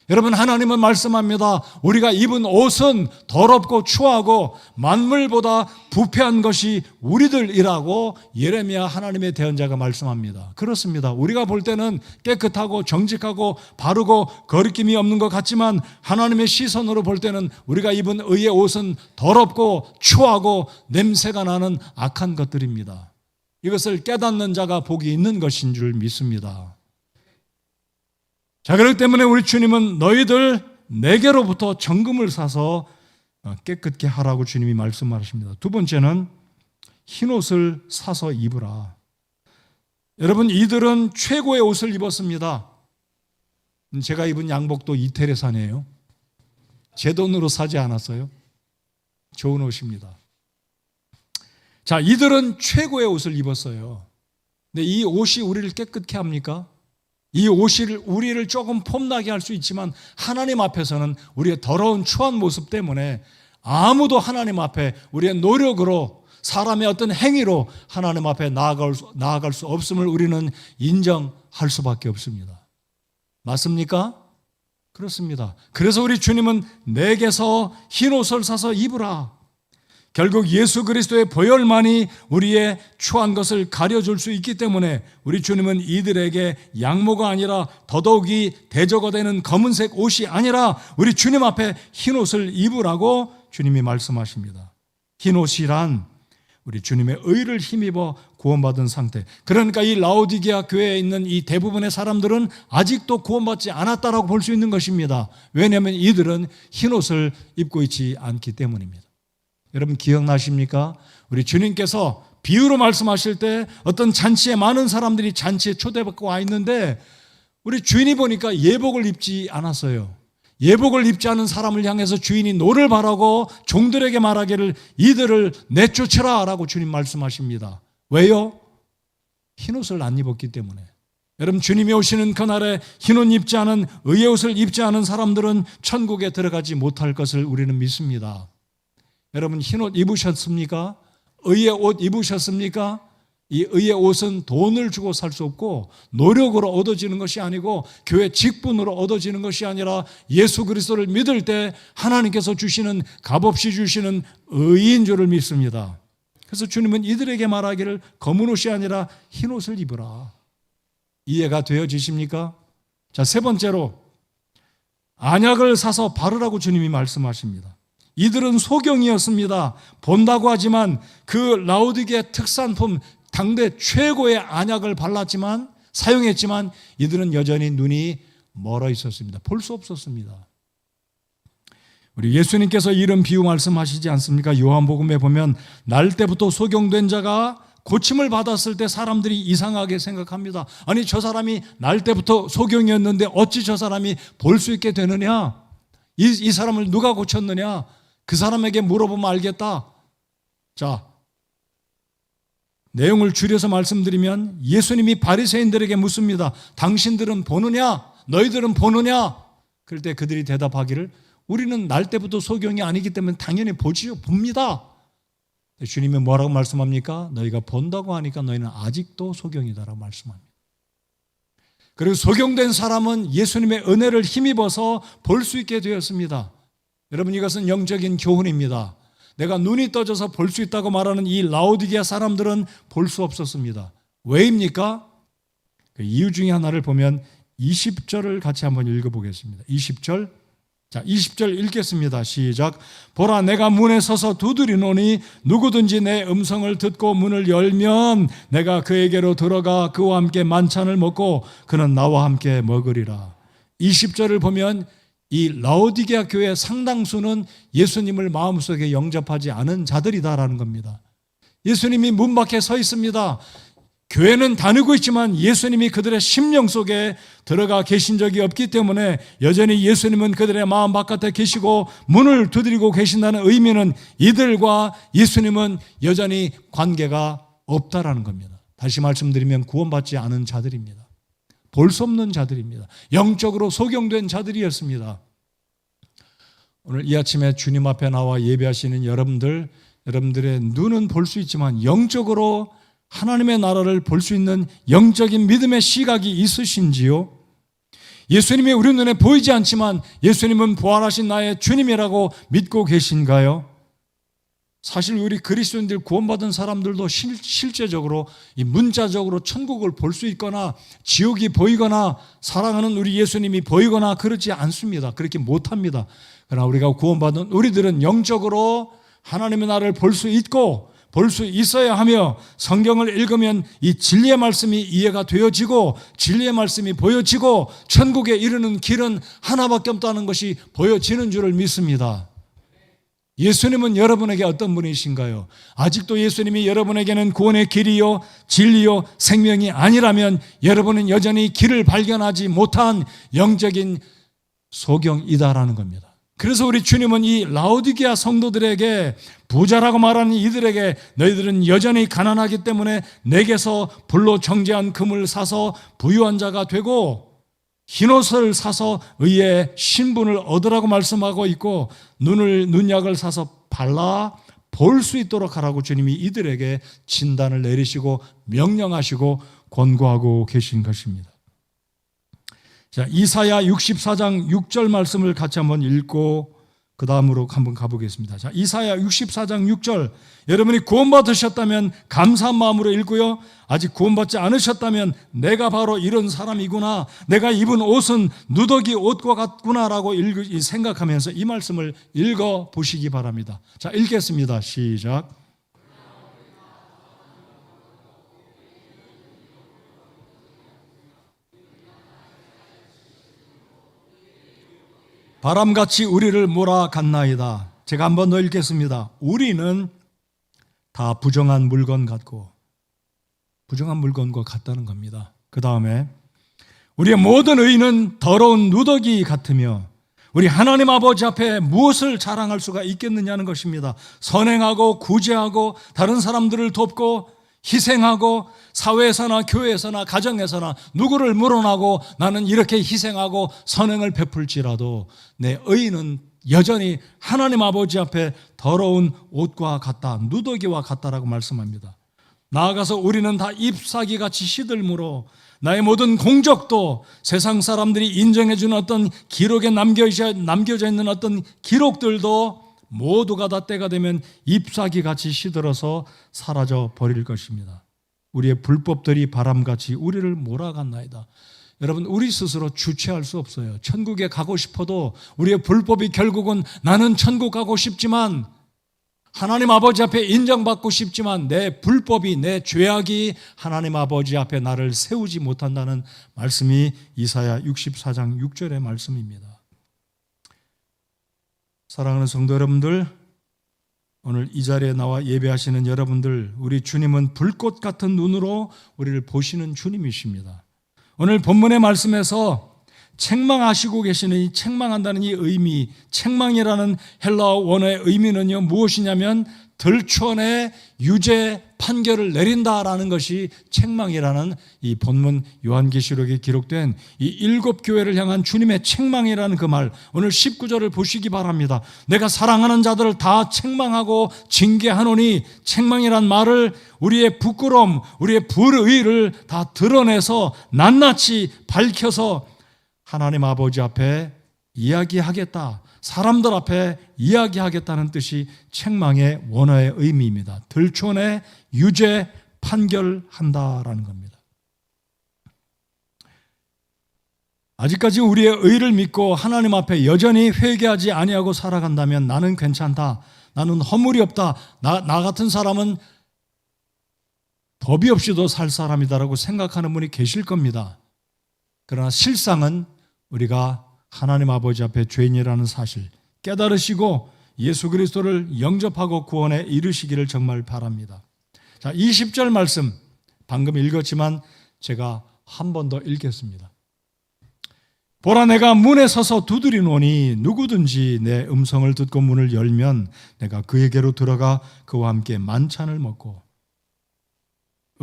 여러분, 하나님은 말씀합니다. 우리가 입은 옷은 더럽고 추하고 만물보다 부패한 것이 우리들이라고 예레미야 하나님의 대언자가 말씀합니다. 그렇습니다. 우리가 볼 때는 깨끗하고 정직하고 바르고 거리낌이 없는 것 같지만 하나님의 시선으로 볼 때는 우리가 입은 의의 옷은 더럽고 추하고 냄새가 나는 악한 것들입니다. 이것을 깨닫는 자가 복이 있는 것인 줄 믿습니다. 자, 그렇기 때문에 우리 주님은 너희들 내게로부터 정금을 사서 깨끗게 하라고 주님이 말씀하십니다. 두 번째는 흰옷을 사서 입으라. 여러분, 이들은 최고의 옷을 입었습니다. 제가 입은 양복도 이태리산이에요. 제 돈으로 사지 않았어요. 좋은 옷입니다. 자, 이들은 최고의 옷을 입었어요. 근데 이 옷이 우리를 깨끗게 합니까? 이 옷이 우리를 조금 폼나게 할 수 있지만 하나님 앞에서는 우리의 더러운 추한 모습 때문에 아무도 하나님 앞에 우리의 노력으로 사람의 어떤 행위로 하나님 앞에 나아갈 수 없음을 우리는 인정할 수밖에 없습니다. 맞습니까? 그렇습니다. 그래서 우리 주님은 내게서 흰 옷을 사서 입으라. 결국 예수 그리스도의 보혈만이 우리의 추한 것을 가려줄 수 있기 때문에 우리 주님은 이들에게 양모가 아니라 더더욱이 대조가 되는 검은색 옷이 아니라 우리 주님 앞에 흰 옷을 입으라고 주님이 말씀하십니다. 흰 옷이란 우리 주님의 의를 힘입어 구원받은 상태. 그러니까 이 라오디게아 교회에 있는 이 대부분의 사람들은 아직도 구원받지 않았다라고 볼 수 있는 것입니다. 왜냐하면 이들은 흰 옷을 입고 있지 않기 때문입니다. 여러분, 기억나십니까? 우리 주님께서 비유로 말씀하실 때 어떤 잔치에 많은 사람들이 잔치에 초대받고 와 있는데 우리 주인이 보니까 예복을 입지 않았어요. 예복을 입지 않은 사람을 향해서 주인이 노를 바라고 종들에게 말하기를 이들을 내쫓으라 라고 주님 말씀하십니다. 왜요? 흰옷을 안 입었기 때문에. 여러분, 주님이 오시는 그날에 흰옷 입지 않은 의의 옷을 입지 않은 사람들은 천국에 들어가지 못할 것을 우리는 믿습니다. 여러분, 흰옷 입으셨습니까? 의의 옷 입으셨습니까? 이 의의 옷은 돈을 주고 살 수 없고 노력으로 얻어지는 것이 아니고 교회 직분으로 얻어지는 것이 아니라 예수 그리스도를 믿을 때 하나님께서 주시는 값없이 주시는 의인 줄을 믿습니다. 그래서 주님은 이들에게 말하기를 검은 옷이 아니라 흰 옷을 입으라. 이해가 되어지십니까? 자, 세 번째로 안약을 사서 바르라고 주님이 말씀하십니다. 이들은 소경이었습니다. 본다고 하지만 그 라오디게 특산품 당대 최고의 안약을 발랐지만 사용했지만 이들은 여전히 눈이 멀어 있었습니다. 볼 수 없었습니다. 우리 예수님께서 이런 비유 말씀하시지 않습니까? 요한복음에 보면 날 때부터 소경된 자가 고침을 받았을 때 사람들이 이상하게 생각합니다. 아니, 저 사람이 날 때부터 소경이었는데 어찌 저 사람이 볼 수 있게 되느냐? 이 사람을 누가 고쳤느냐? 그 사람에게 물어보면 알겠다. 자, 내용을 줄여서 말씀드리면 예수님이 바리새인들에게 묻습니다. 당신들은 보느냐? 너희들은 보느냐? 그럴 때 그들이 대답하기를 우리는 날 때부터 소경이 아니기 때문에 당연히 보지요. 봅니다. 주님이 뭐라고 말씀합니까? 너희가 본다고 하니까 너희는 아직도 소경이다라고 말씀합니다. 그리고 소경된 사람은 예수님의 은혜를 힘입어서 볼 수 있게 되었습니다. 여러분, 이것은 영적인 교훈입니다. 내가 눈이 떠져서 볼 수 있다고 말하는 이 라오디게아 사람들은 볼 수 없었습니다. 왜입니까? 그 이유 중에 하나를 보면 20절을 같이 한번 읽어보겠습니다. 20절. 자, 20절 읽겠습니다. 시작. 보라, 내가 문에 서서 두드리노니 누구든지 내 음성을 듣고 문을 열면 내가 그에게로 들어가 그와 함께 만찬을 먹고 그는 나와 함께 먹으리라. 20절을 보면 이 라오디게아 교회의 상당수는 예수님을 마음속에 영접하지 않은 자들이다라는 겁니다. 예수님이 문 밖에 서 있습니다. 교회는 다니고 있지만 예수님이 그들의 심령 속에 들어가 계신 적이 없기 때문에 여전히 예수님은 그들의 마음 바깥에 계시고 문을 두드리고 계신다는 의미는 이들과 예수님은 여전히 관계가 없다라는 겁니다. 다시 말씀드리면 구원받지 않은 자들입니다. 볼 수 없는 자들입니다. 영적으로 소경된 자들이었습니다. 오늘 이 아침에 주님 앞에 나와 예배하시는 여러분들의 눈은 볼 수 있지만 영적으로 하나님의 나라를 볼 수 있는 영적인 믿음의 시각이 있으신지요? 예수님이 우리 눈에 보이지 않지만 예수님은 부활하신 나의 주님이라고 믿고 계신가요? 사실 우리 그리스도인들 구원받은 사람들도 실제적으로 이 문자적으로 천국을 볼 수 있거나 지옥이 보이거나 사랑하는 우리 예수님이 보이거나 그렇지 않습니다. 그렇게 못합니다. 그러나 우리가 구원받은 우리들은 영적으로 하나님의 나라를 볼 수 있고 볼 수 있어야 하며 성경을 읽으면 이 진리의 말씀이 이해가 되어지고 진리의 말씀이 보여지고 천국에 이르는 길은 하나밖에 없다는 것이 보여지는 줄을 믿습니다. 예수님은 여러분에게 어떤 분이신가요? 아직도 예수님이 여러분에게는 구원의 길이요 진리요 생명이 아니라면 여러분은 여전히 길을 발견하지 못한 영적인 소경이다라는 겁니다. 그래서 우리 주님은 이 라오디게아 성도들에게 부자라고 말하는 이들에게 너희들은 여전히 가난하기 때문에 내게서 불로 정제한 금을 사서 부유한 자가 되고 흰옷을 사서 의의 신분을 얻으라고 말씀하고 있고 눈약을 사서 발라 볼 수 있도록 하라고 주님이 이들에게 진단을 내리시고 명령하시고 권고하고 계신 것입니다. 자, 이사야 64장 6절 말씀을 같이 한번 읽고 그 다음으로 한번 가보겠습니다. 자, 이사야 64장 6절. 여러분이 구원받으셨다면 감사한 마음으로 읽고요. 아직 구원받지 않으셨다면 내가 바로 이런 사람이구나. 내가 입은 옷은 누더기 옷과 같구나라고 생각하면서 이 말씀을 읽어보시기 바랍니다. 자, 읽겠습니다. 시작. 바람같이 우리를 몰아갔나이다. 제가 한번 더 읽겠습니다. 우리는 다 부정한 물건 같고 부정한 물건과 같다는 겁니다. 그 다음에 우리의 모든 의는 더러운 누더기 같으며 우리 하나님 아버지 앞에 무엇을 자랑할 수가 있겠느냐는 것입니다. 선행하고 구제하고 다른 사람들을 돕고 희생하고 사회에서나 교회에서나 가정에서나 누구를 물어나고 나는 이렇게 희생하고 선행을 베풀지라도 내 의는 여전히 하나님 아버지 앞에 더러운 옷과 같다, 누더기와 같다라고 말씀합니다. 나아가서 우리는 다 잎사귀같이 시들므로 나의 모든 공적도 세상 사람들이 인정해주는 어떤 기록에 남겨져 있는 어떤 기록들도 모두가 다 때가 되면 잎사귀같이 시들어서 사라져 버릴 것입니다. 우리의 불법들이 바람같이 우리를 몰아갔나이다. 여러분, 우리 스스로 주체할 수 없어요. 천국에 가고 싶어도 우리의 불법이 결국은 나는 천국 가고 싶지만, 하나님 아버지 앞에 인정받고 싶지만 내 불법이, 내 죄악이 하나님 아버지 앞에 나를 세우지 못한다는 말씀이 이사야 64장 6절의 말씀입니다. 사랑하는 성도 여러분들, 오늘 이 자리에 나와 예배하시는 여러분들, 우리 주님은 불꽃 같은 눈으로 우리를 보시는 주님이십니다. 오늘 본문의 말씀에서 책망하시고 계시는 이 책망한다는 이 의미, 책망이라는 헬라어 원어의 의미는요, 무엇이냐면 들추원에 유죄 판결을 내린다라는 것이 책망이라는 이 본문 요한계시록에 기록된 이 7교회를 향한 주님의 책망이라는 그 말, 오늘 19절을 보시기 바랍니다. 내가 사랑하는 자들을 다 책망하고 징계하노니, 책망이란 말을 우리의 부끄러움, 우리의 불의를 다 드러내서 낱낱이 밝혀서 하나님 아버지 앞에 이야기하겠다, 사람들 앞에 이야기하겠다는 뜻이 책망의 원어의 의미입니다. 들촌에 유죄 판결한다라는 겁니다. 아직까지 우리의 의를 믿고 하나님 앞에 여전히 회개하지 아니하고 살아간다면 나는 괜찮다, 나는 허물이 없다, 나 같은 사람은 법이 없이도 살 사람이다라고 생각하는 분이 계실 겁니다. 그러나 실상은 우리가 하나님 아버지 앞에 죄인이라는 사실 깨달으시고 예수 그리스도를 영접하고 구원에 이르시기를 정말 바랍니다. 자, 20절 말씀 방금 읽었지만 제가 한 번 더 읽겠습니다. 보라, 내가 문에 서서 두드리노니 누구든지 내 음성을 듣고 문을 열면 내가 그에게로 들어가 그와 함께 만찬을 먹고,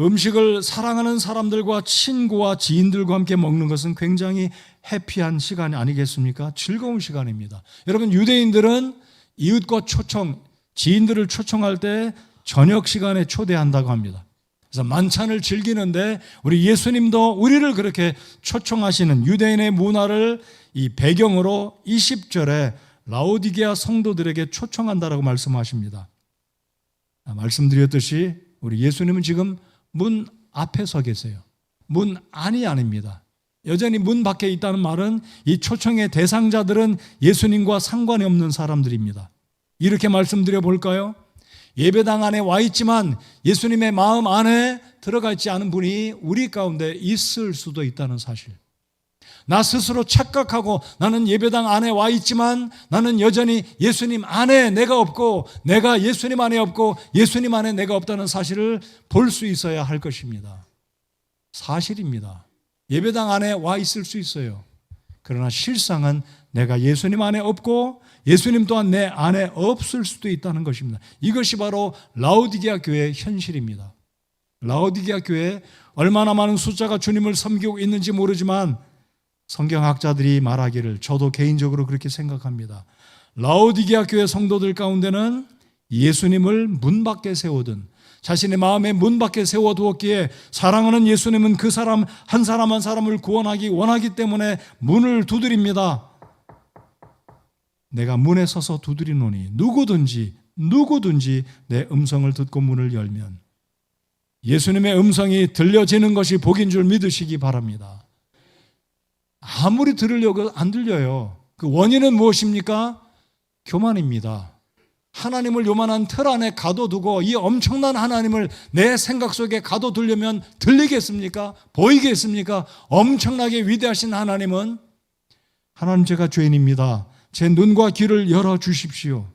음식을 사랑하는 사람들과 친구와 지인들과 함께 먹는 것은 굉장히 해피한 시간이 아니겠습니까? 즐거운 시간입니다. 여러분, 유대인들은 이웃과 지인들을 초청할 때 저녁 시간에 초대한다고 합니다. 그래서 만찬을 즐기는데 우리 예수님도 우리를 그렇게 초청하시는 유대인의 문화를 이 배경으로 20절에 라오디게아 성도들에게 초청한다라고 말씀하십니다. 말씀드렸듯이 우리 예수님은 지금 문 앞에 서 계세요. 문 안이 아닙니다. 여전히 문 밖에 있다는 말은 이 초청의 대상자들은 예수님과 상관이 없는 사람들입니다. 이렇게 말씀드려 볼까요? 예배당 안에 와 있지만 예수님의 마음 안에 들어가 있지 않은 분이 우리 가운데 있을 수도 있다는 사실. 나 스스로 착각하고 나는 예배당 안에 와 있지만 나는 여전히 예수님 안에 내가 없고, 내가 예수님 안에 없고 예수님 안에 내가 없다는 사실을 볼 수 있어야 할 것입니다. 사실입니다. 예배당 안에 와 있을 수 있어요. 그러나 실상은 내가 예수님 안에 없고 예수님 또한 내 안에 없을 수도 있다는 것입니다. 이것이 바로 라오디게아 교회의 현실입니다. 라오디게아 교회에 얼마나 많은 숫자가 주님을 섬기고 있는지 모르지만 성경학자들이 말하기를, 저도 개인적으로 그렇게 생각합니다. 라오디게아 교회 성도들 가운데는 예수님을 문 밖에 세우든 자신의 마음에 문 밖에 세워두었기에 사랑하는 예수님은 그 사람 한 사람을 구원하기 원하기 때문에 문을 두드립니다. 내가 문에 서서 두드리노니 누구든지 내 음성을 듣고 문을 열면, 예수님의 음성이 들려지는 것이 복인 줄 믿으시기 바랍니다. 아무리 들으려고 안 들려요. 그 원인은 무엇입니까? 교만입니다. 하나님을 요만한 틀 안에 가둬두고 이 엄청난 하나님을 내 생각 속에 가둬두려면 들리겠습니까? 보이겠습니까? 엄청나게 위대하신 하나님은, 하나님 제가 죄인입니다, 제 눈과 귀를 열어주십시오.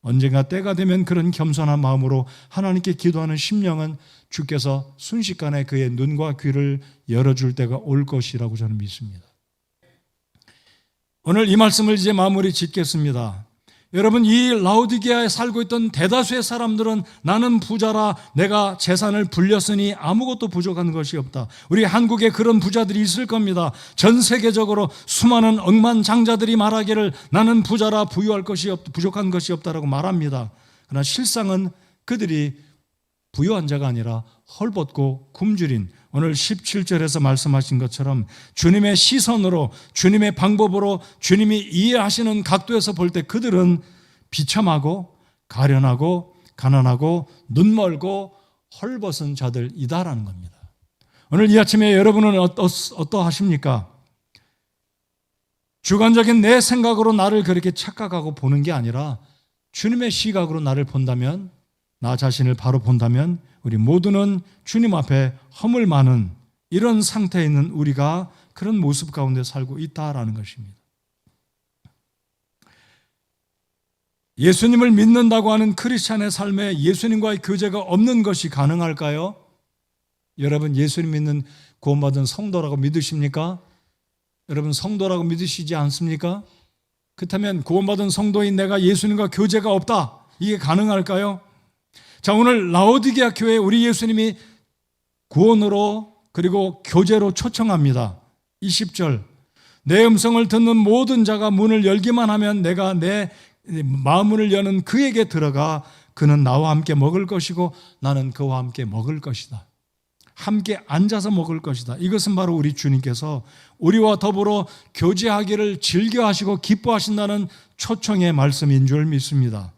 언젠가 때가 되면 그런 겸손한 마음으로 하나님께 기도하는 심령은 주께서 순식간에 그의 눈과 귀를 열어줄 때가 올 것이라고 저는 믿습니다. 오늘 이 말씀을 이제 마무리 짓겠습니다. 여러분, 이 라오디게아에 살고 있던 대다수의 사람들은 나는 부자라, 내가 재산을 불렸으니 아무것도 부족한 것이 없다. 우리 한국에 그런 부자들이 있을 겁니다. 전 세계적으로 수많은 억만장자들이 말하기를 나는 부자라, 부유할 것이 없다, 부족한 것이 없다라고 말합니다. 그러나 실상은 그들이 부유한 자가 아니라 헐벗고 굶주린, 오늘 17절에서 말씀하신 것처럼 주님의 시선으로, 주님의 방법으로, 주님이 이해하시는 각도에서 볼 때 그들은 비참하고 가련하고 가난하고 눈멀고 헐벗은 자들이다라는 겁니다. 오늘 이 아침에 여러분은 어떠하십니까? 주관적인 내 생각으로 나를 그렇게 착각하고 보는 게 아니라 주님의 시각으로 나를 본다면, 나 자신을 바로 본다면 우리 모두는 주님 앞에 허물 많은 이런 상태에 있는 우리가 그런 모습 가운데 살고 있다라는 것입니다. 예수님을 믿는다고 하는 크리스찬의 삶에 예수님과의 교제가 없는 것이 가능할까요? 여러분, 예수님 믿는 구원받은 성도라고 믿으십니까? 여러분, 성도라고 믿으시지 않습니까? 그렇다면 구원받은 성도인 내가 예수님과 교제가 없다, 이게 가능할까요? 자, 오늘 라오디게아 교회에 우리 예수님이 구원으로 그리고 교제로 초청합니다. 20절, 내 음성을 듣는 모든 자가 문을 열기만 하면 내가 내 마음문을 여는 그에게 들어가 그는 나와 함께 먹을 것이고 나는 그와 함께 먹을 것이다. 함께 앉아서 먹을 것이다. 이것은 바로 우리 주님께서 우리와 더불어 교제하기를 즐겨하시고 기뻐하신다는 초청의 말씀인 줄 믿습니다.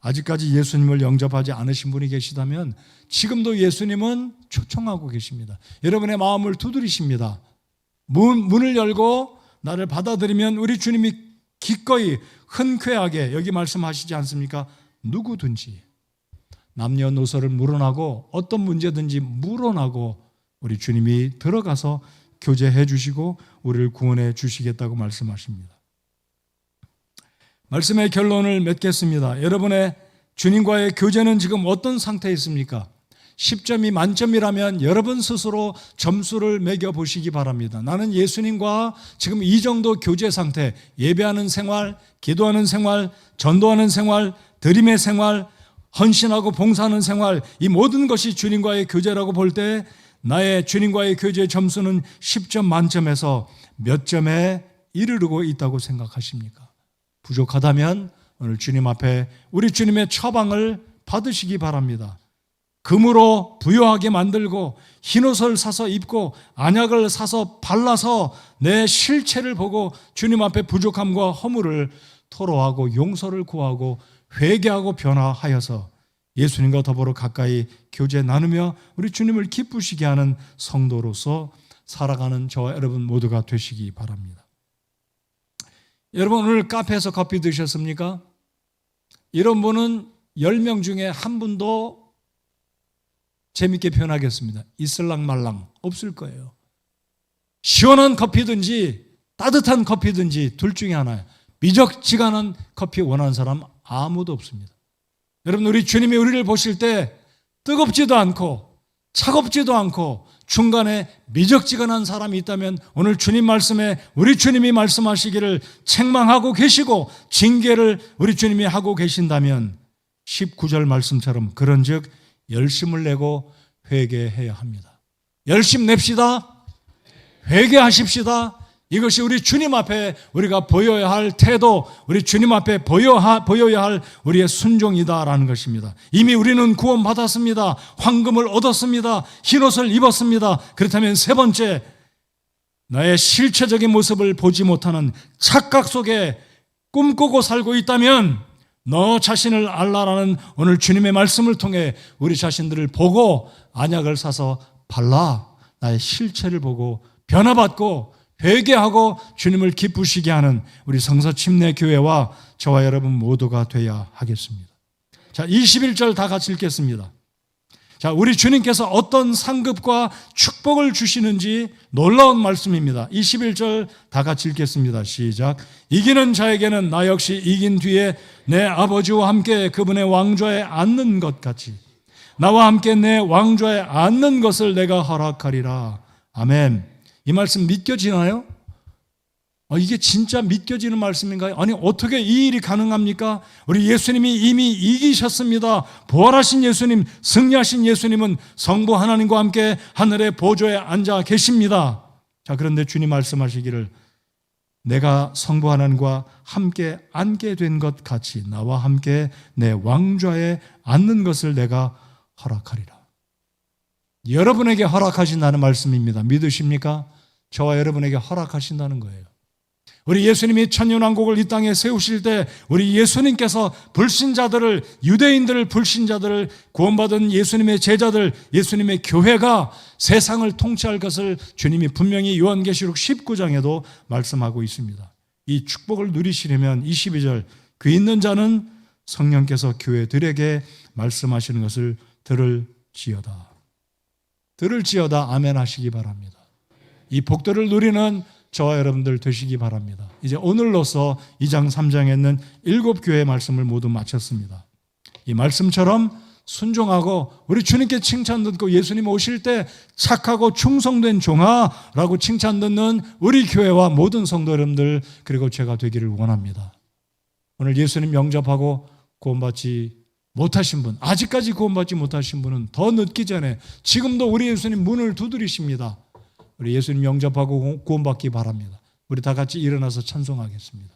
아직까지 예수님을 영접하지 않으신 분이 계시다면 지금도 예수님은 초청하고 계십니다. 여러분의 마음을 두드리십니다. 문을 열고 나를 받아들이면 우리 주님이 기꺼이 흔쾌하게, 여기 말씀하시지 않습니까? 누구든지 남녀노소를 물어나고 어떤 문제든지 물어나고 우리 주님이 들어가서 교제해 주시고 우리를 구원해 주시겠다고 말씀하십니다. 말씀의 결론을 맺겠습니다. 여러분의 주님과의 교제는 지금 어떤 상태에 있습니까? 10점이 만점이라면 여러분 스스로 점수를 매겨보시기 바랍니다. 나는 예수님과 지금 이 정도 교제 상태, 예배하는 생활, 기도하는 생활, 전도하는 생활, 드림의 생활, 헌신하고 봉사하는 생활, 이 모든 것이 주님과의 교제라고 볼 때 나의 주님과의 교제의 점수는 10점 만점에서 몇 점에 이르르고 있다고 생각하십니까? 부족하다면 오늘 주님 앞에 우리 주님의 처방을 받으시기 바랍니다. 금으로 부유하게 만들고 흰옷을 사서 입고 안약을 사서 발라서 내 실체를 보고 주님 앞에 부족함과 허물을 토로하고 용서를 구하고 회개하고 변화하여서 예수님과 더불어 가까이 교제 나누며 우리 주님을 기쁘시게 하는 성도로서 살아가는 저와 여러분 모두가 되시기 바랍니다. 여러분, 오늘 카페에서 커피 드셨습니까? 이런 분은 10명 중에 한 분도 재밌게 표현하겠습니다. 있을랑말랑 없을 거예요. 시원한 커피든지 따뜻한 커피든지 둘 중에 하나예요. 미적지근한 커피 원하는 사람 아무도 없습니다. 여러분, 우리 주님이 우리를 보실 때 뜨겁지도 않고 차갑지도 않고 중간에 미적지근한 사람이 있다면 오늘 주님 말씀에 우리 주님이 말씀하시기를 책망하고 계시고 징계를 우리 주님이 하고 계신다면 19절 말씀처럼 그런즉 열심을 내고 회개해야 합니다. 열심 냅시다. 회개하십시다. 이것이 우리 주님 앞에 우리가 보여야 할 태도, 우리 주님 앞에 보여야 할 우리의 순종이다라는 것입니다. 이미 우리는 구원받았습니다. 황금을 얻었습니다. 흰옷을 입었습니다. 그렇다면 세 번째, 나의 실체적인 모습을 보지 못하는 착각 속에 꿈꾸고 살고 있다면 너 자신을 알라라는 오늘 주님의 말씀을 통해 우리 자신들을 보고 안약을 사서 발라 나의 실체를 보고 변화받고 회개하고 주님을 기쁘시게 하는 우리 성서 침례교회와 저와 여러분 모두가 되어야 하겠습니다. 자, 21절 다 같이 읽겠습니다. 자, 우리 주님께서 어떤 상급과 축복을 주시는지 놀라운 말씀입니다. 21절 다 같이 읽겠습니다. 시작. 이기는 자에게는 나 역시 이긴 뒤에 내 아버지와 함께 그분의 왕좌에 앉는 것 같이 나와 함께 내 왕좌에 앉는 것을 내가 허락하리라. 아멘. 이 말씀 믿겨지나요? 이게 진짜 믿겨지는 말씀인가요? 아니, 어떻게 이 일이 가능합니까? 우리 예수님이 이미 이기셨습니다. 부활하신 예수님, 승리하신 예수님은 성부 하나님과 함께 하늘의 보좌에 앉아 계십니다. 자, 그런데 주님 말씀하시기를 내가 성부 하나님과 함께 앉게 된 것 같이 나와 함께 내 왕좌에 앉는 것을 내가 허락하리라. 여러분에게 허락하신다는 말씀입니다. 믿으십니까? 저와 여러분에게 허락하신다는 거예요. 우리 예수님이 천년왕국을 이 땅에 세우실 때 우리 예수님께서 불신자들을, 유대인들을, 불신자들을, 구원받은 예수님의 제자들, 예수님의 교회가 세상을 통치할 것을 주님이 분명히 요한계시록 19장에도 말씀하고 있습니다. 이 축복을 누리시려면 22절, 그 있는 자는 성령께서 교회들에게 말씀하시는 것을 들을지어다. 들을지어다. 아멘 하시기 바랍니다. 이 복들을 누리는 저와 여러분들 되시기 바랍니다. 이제 오늘로서 2장 3장에 있는 7교회의 말씀을 모두 마쳤습니다. 이 말씀처럼 순종하고 우리 주님께 칭찬 듣고 예수님 오실 때 착하고 충성된 종아라고 칭찬 듣는 우리 교회와 모든 성도 여러분들, 그리고 제가 되기를 원합니다. 오늘 예수님 영접하고 구원받지 못하신 분, 아직까지 구원받지 못하신 분은 더 늦기 전에 지금도 우리 예수님 문을 두드리십니다. 우리 예수님 영접하고 구원받기 바랍니다. 우리 다 같이 일어나서 찬송하겠습니다.